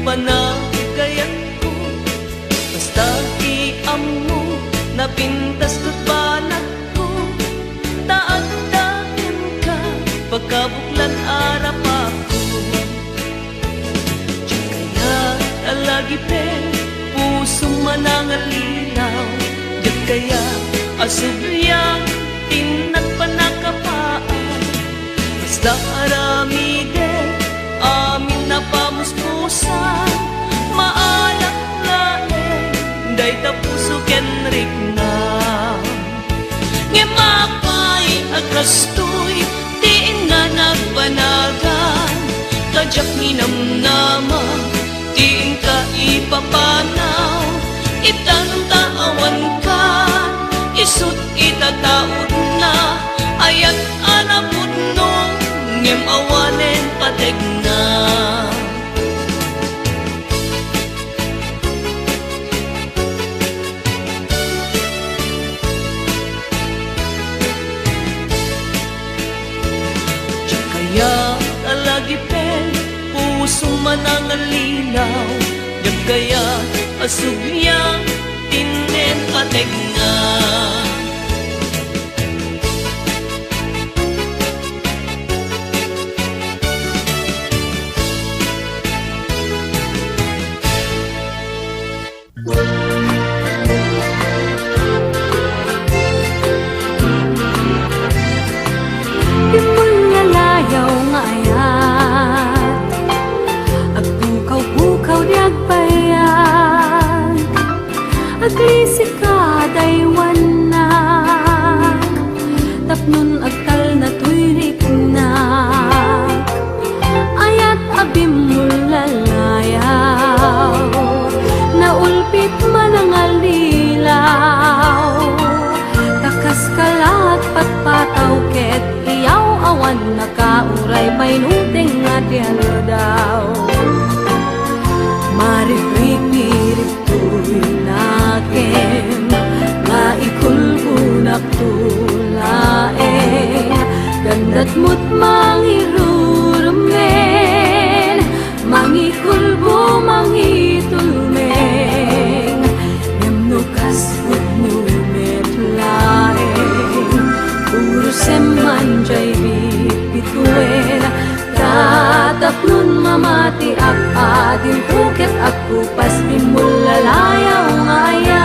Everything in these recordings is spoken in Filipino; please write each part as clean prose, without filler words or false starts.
panagayan ko. Basta iamo napintas ko't banat ko. Taagdagan ka pagkabuklan arap ako. Diyan kaya talagi pe puso manangalinaw. Diyan kaya asubyang tinat panakapaan. Basta aramide amin na pamuspusan. Maalak lae day tapuso kenrik na. Ngemapay agrastoy tiin nga nagpanagan. Kajak ninamnama tiin ka ipapanaw. Itanong-taawan ka isut itataod na. Ayat anapod nung ngem awanen pateg na. Diyan kaya talagi pen puso manangalinaw. Diyan kaya asubyang tinen pateg na. Imulalayaw nga ayat agbukaw-bukaw di agbayat. Aglisik ka daywan na tapnon agtal na tuyrik na. Ayat abimulalayaw naulpit manangalilaw. Takas kalat patpataw ket iyaw awan nakauray painuteng nga daw. Maripiripirit tuy nakem nga ikulbunak tulaeng. Gandat mo't mangirurumen mangikulbo mangitulmeng. Yamnukas mo't numetlaeng puro semanjay bituin. Tatapnon mamati ak adin tuket aku pas bimulalayaw nga ayat.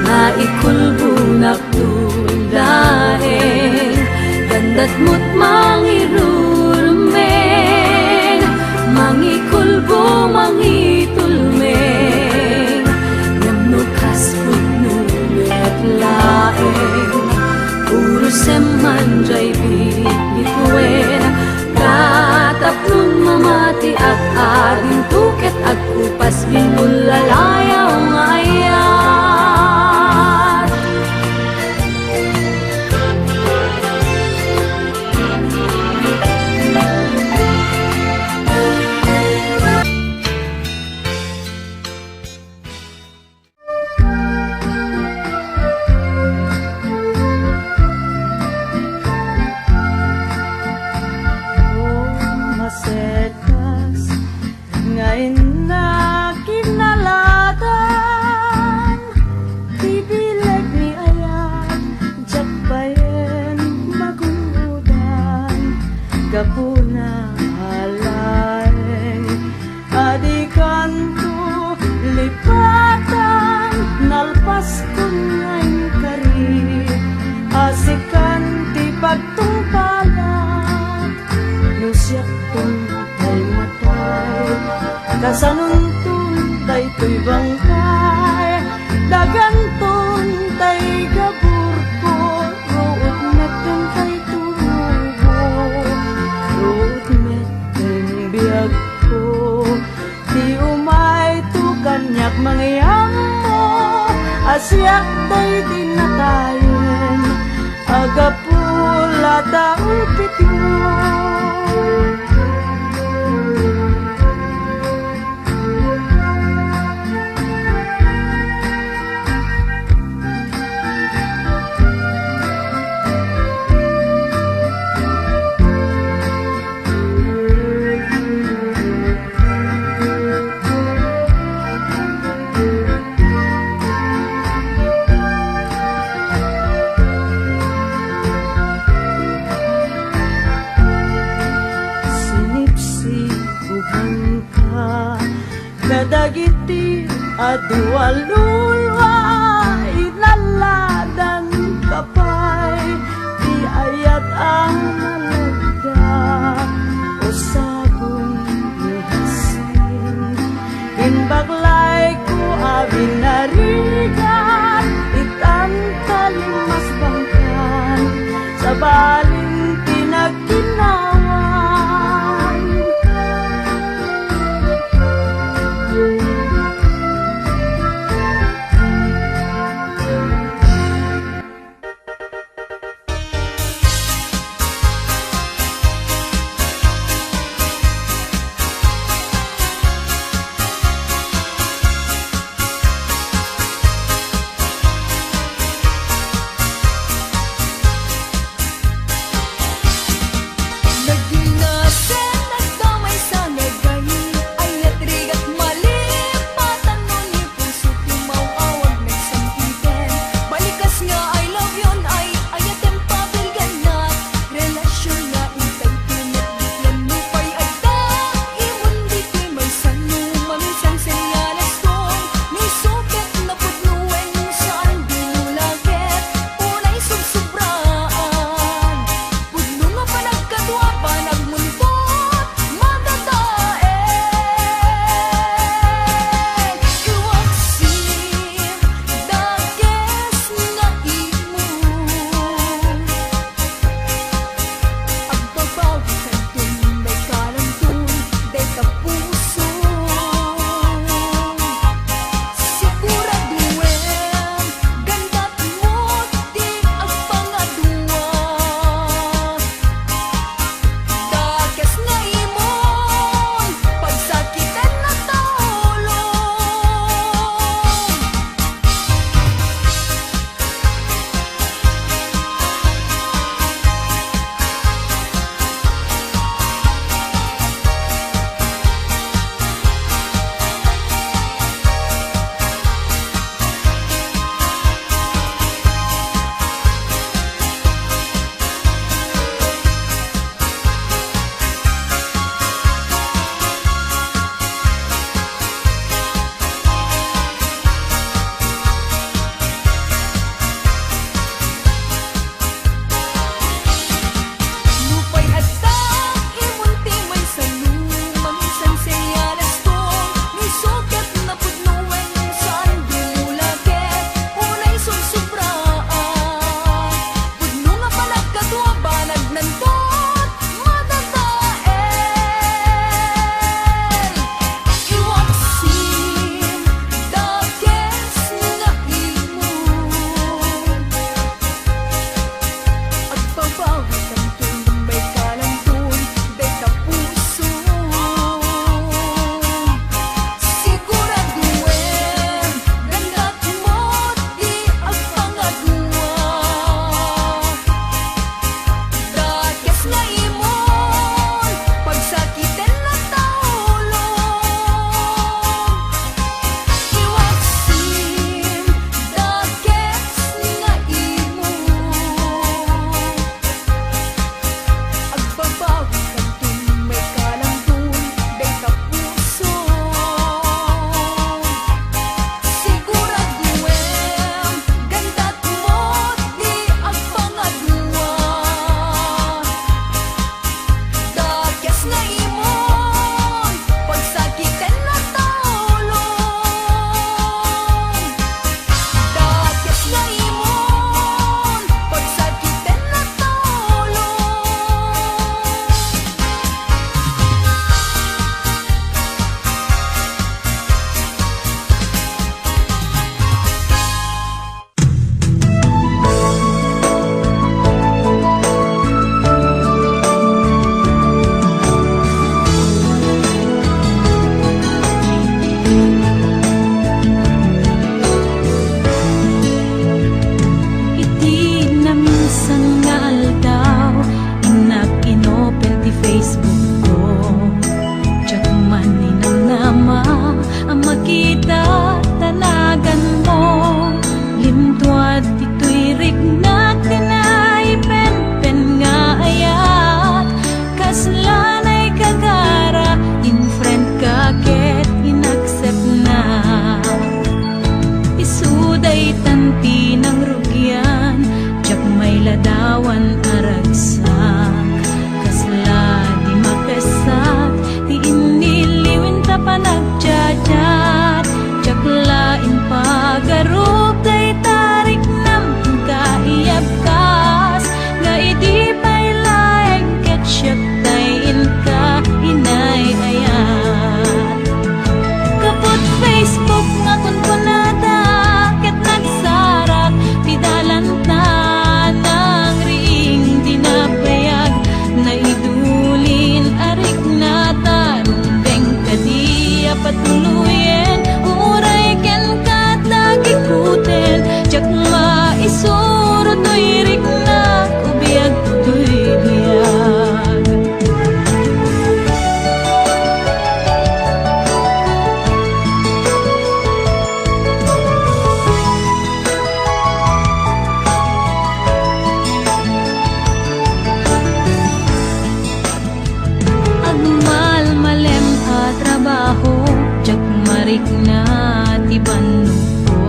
Nga ikulbunak tulaeng. Gandat mo't mangirurumen mangikulbo mangitulmeng. Yamnukas mo't numetlaeng puro semanjay bituin. Tatapnon mamati ak adin tuket agkupas bimulalayaw nga ayat. Masekas ngayon na kinalatan. Bibilag ni ayan jakbayen magudan. Gapuna halaeng adikan to lipatan. Nalpas ko ngayon kari asikan ti pagtungpalan. Nusyak kong ay matay kasanuntun daytoy bangkay. Daganton tay gabur ko, root meteng tay tumubo, root meteng biyag ko. Di umay tu kanyak mangyang mo, asyak tay dinatayen, agapula taulpit mo. Kadagiti adualulwa inaladan kapay di ayat ang malagda o sabon nihasin inbaglay ko abin narigan itan talimas bangkan sa baling pinagkinawan. na ti banoko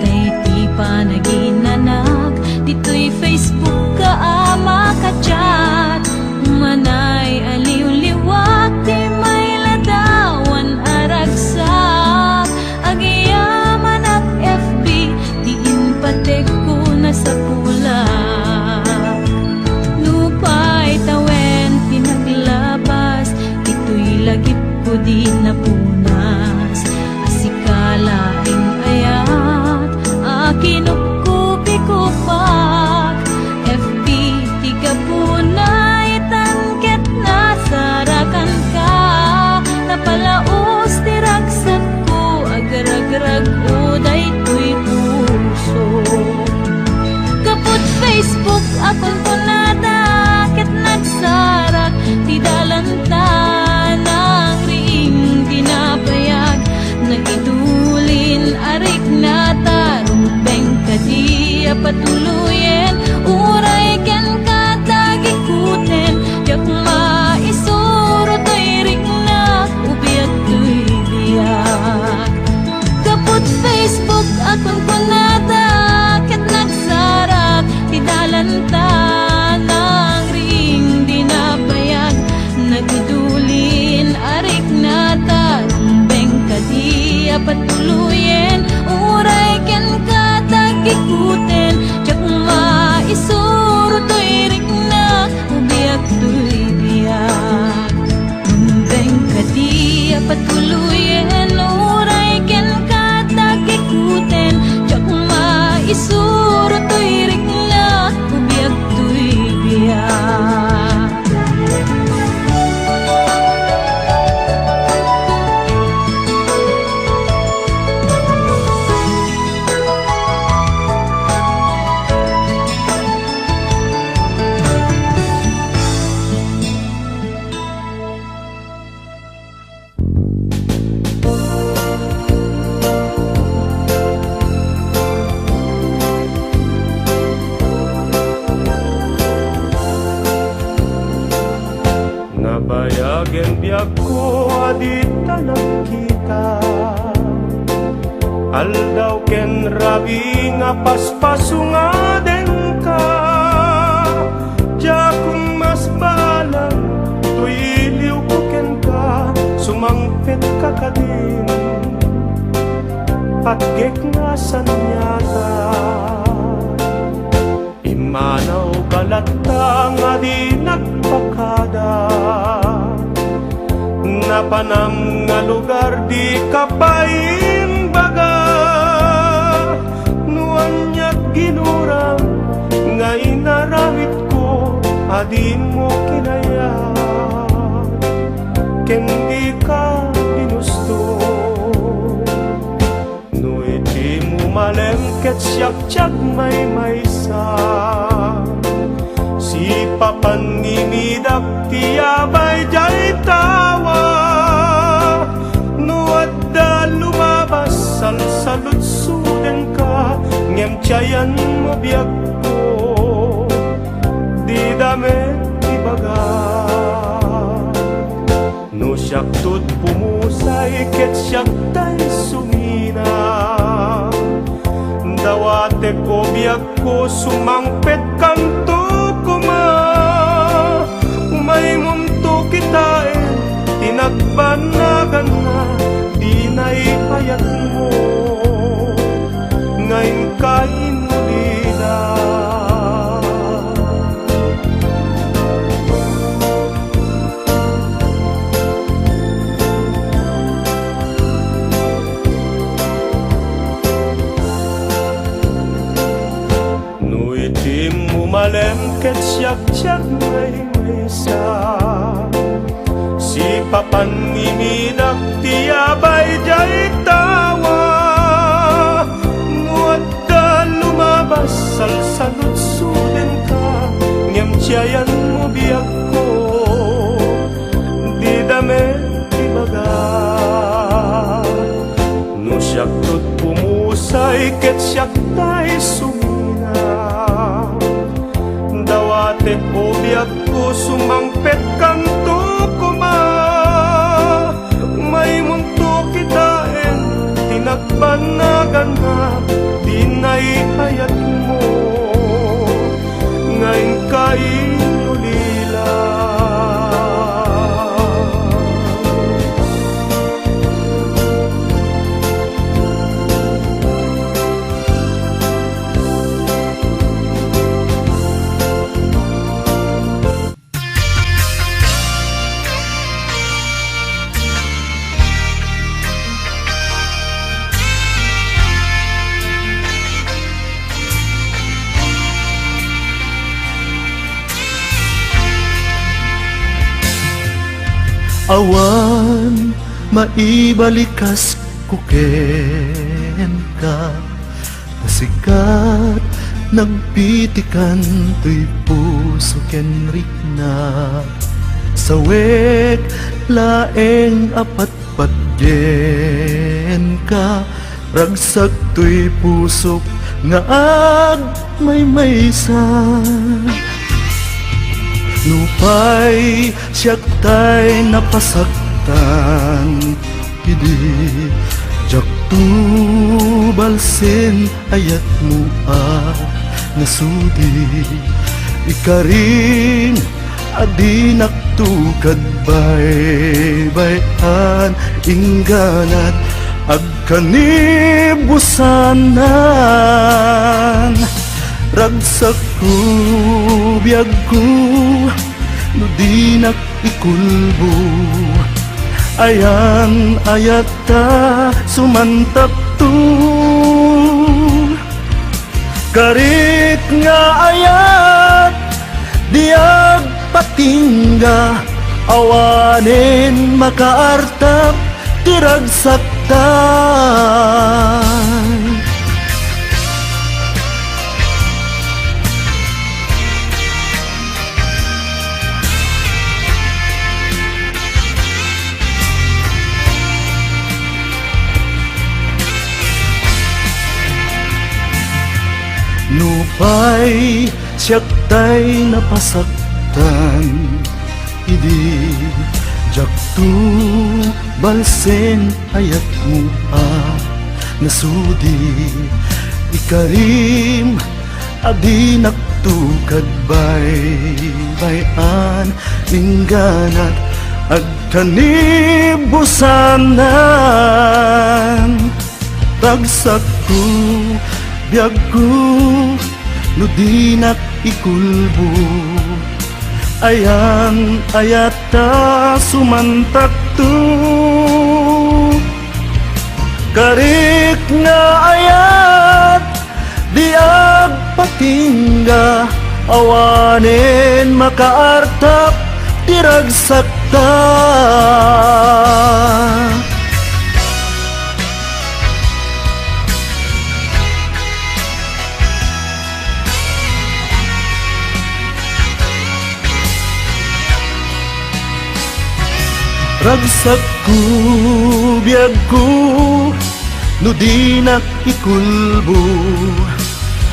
tay ti panaginanak dito'y Facebook ka ama ka chat manay aliw-liwak ti may ladawan aragsak agiyaman at FB di inpatek ko na sa kulak nupay tawen pinaglabas ito'y lagip ko di napunas asikalaing ayat akinupkupi ko pak FB tiga punay tangket na sarakan ka napalaos tiragsak ko agarag-rag uday to'y puso kaput Facebook akon ko nadakit nagsarak ti dalanta ng ring dinapayag nagitulin arik na tarumbeng kadiya patuluyen uray ken katagikuten yak maisuro to'y rik na ubiyag to'y biyak kaput Facebook akon ko nadakit nagsarak ti dalanta ng ring dinapayag nagidulin arik na tarumbeng kadiya patuluyen uray ken katagikuten tiyak maisuro to'y rik na ubiyag to'y biyak tumbeng kadiya patuluyen uray ken katagikuten tiyak maisuro to'y rik na ubiyag to'y biyak Nabayagen biyag ko adita nagkita aldaw ken rabi nga paspasunga den ka ja kung mas balang tuiliw ko ken ka sumangpet ka kadin patgek nga sanyata imanaw balata nga di nagpakada na panang nga lugar di kapaimbaga nuan niya't ginurang nga inaramit ko adin mo kinaya ken di ka ginusto no iti mo malengket siyak may maysa si papanimidak tiyabay jay tawa nuat da lumabas salsalutsuden ka ngem tiyayan mo biyak ko di damit ibaga no siyak tut pumusay ket siyak tay sumina dawate ko biyak ko sumangpet kanto may mumto kita tinagbanagan na di naipayat mo ngayon kain ulila no itim umalengket siyak may maysa si papanimidak tiyabay jay tawa nguat ka lumabas salsalutsuden ka ngem tiyayan mo biyak ko di damit ibaga no siyak tut pumusay ket siyak tay sumina dawate ko biyak ko sumangpet kanto kuma may munto kitain Awan maibalikas kuken ka, nasikat nagpitikan to'y puso ken rikna. Sawek laeng apat patgen ka, ragsak to'y pusok nga ag maysa. Nupay siyak tay napasaktan, idi jak tu balsin ayat mo nasudi. Ikarin adi naktukad bay-bayan ingganat agkanibusanan. Ragsak ko biyag ko no di nakikulbo, ayan ayata sumantap to. Karit nga ayat diag patingga, awanin makaartap tiragsaktan. Nupay siyak tay napasaktan, idi jak tu balsen ayat mo nasudi. Ikarim adi naktukad bay-bayan ingganat agkanibusanan. Ragsak ko biyag ko no di nakikulbo, ayan ayata sumantak to. Karik nga ayat diag patingga, awanin makaartap tiragsakta. Ragsak ko biyag ko no di nakikulbo,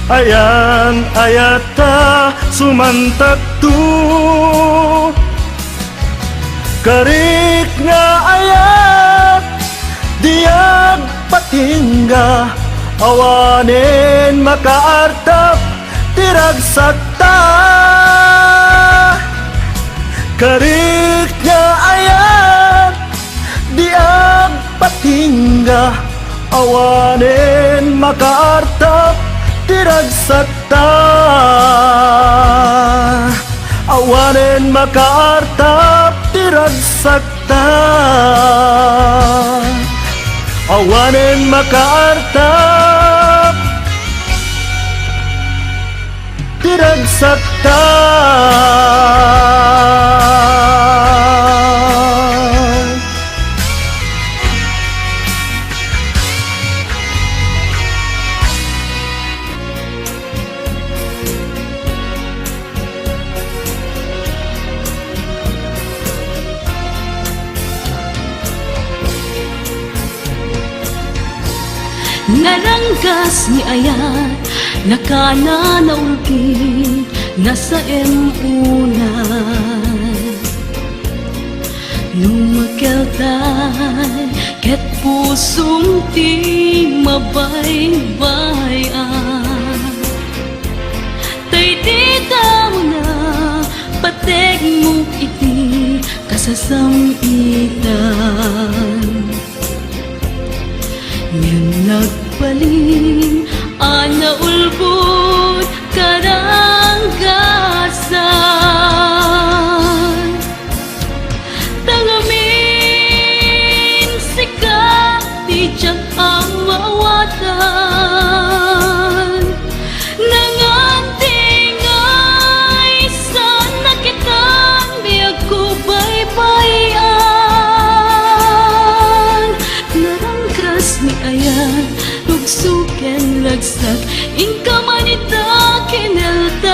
ayan ayata sumantak to. Karik nga ayat diag patingga, awanin makaartap tiragsakta. Karik nga ayat diag patingga, awanin makaartap tiragsakta. Awanin makaartap tiragsakta. Awanin makaartap tiragsakta. Naranggas ni ayat nakana naulki nasa emunan. Numakeltay ket pusong ti mabaybayan. Tay di mo na pateg mo iti kasasamitan. Ngayon nagpaling ana ulbod karanggasan. Tangamin sikat di diyang ang mawatan. Nangantingay sa nakitan biyag ko baybayan. ni ayan tugsuken lagsak inka manita kineltay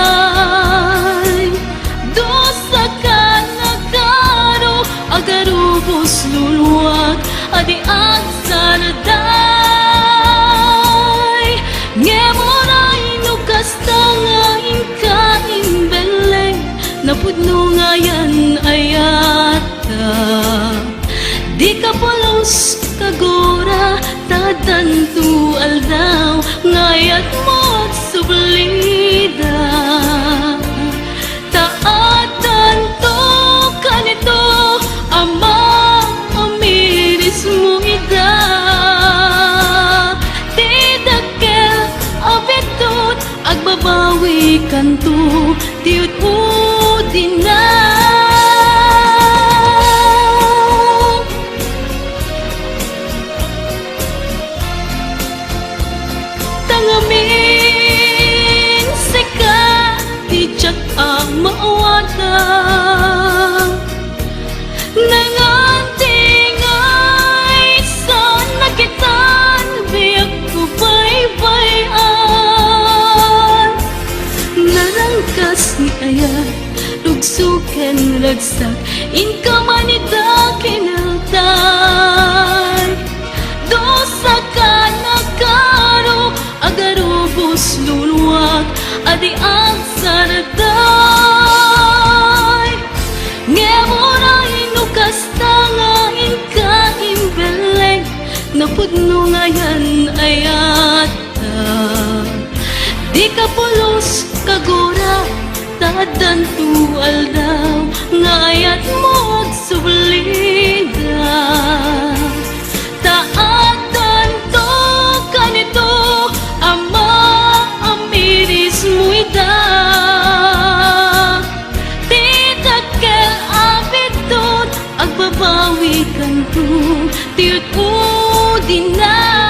dosa ka nagaro agarubos luluwag adi ang saraday ngemoray nukas tanga inka imbeleng napudno ngayan ayata di ka polos kagora tadantu aldaw ngayat mo sublida taatan to kanito ama amiris mo ida tidakel abitut agbabawi kanto tiut udina tangamin sika tijak ang maawata nangantingay sa nakitan biyak ko baybayan narangkas ni ayat tugsuken lagsak inka manida kinaltay dosa ka nagkaro agarubos luluwag adi ang saraday ngemoray nukas tanga inka imbeleng napudno ngayan ayata di ka pulos kagora tadantu aldaw ngayat mo agsublida taatan to kanito ama amiris mo ida titakel abitut agbabawi kanto tiut udina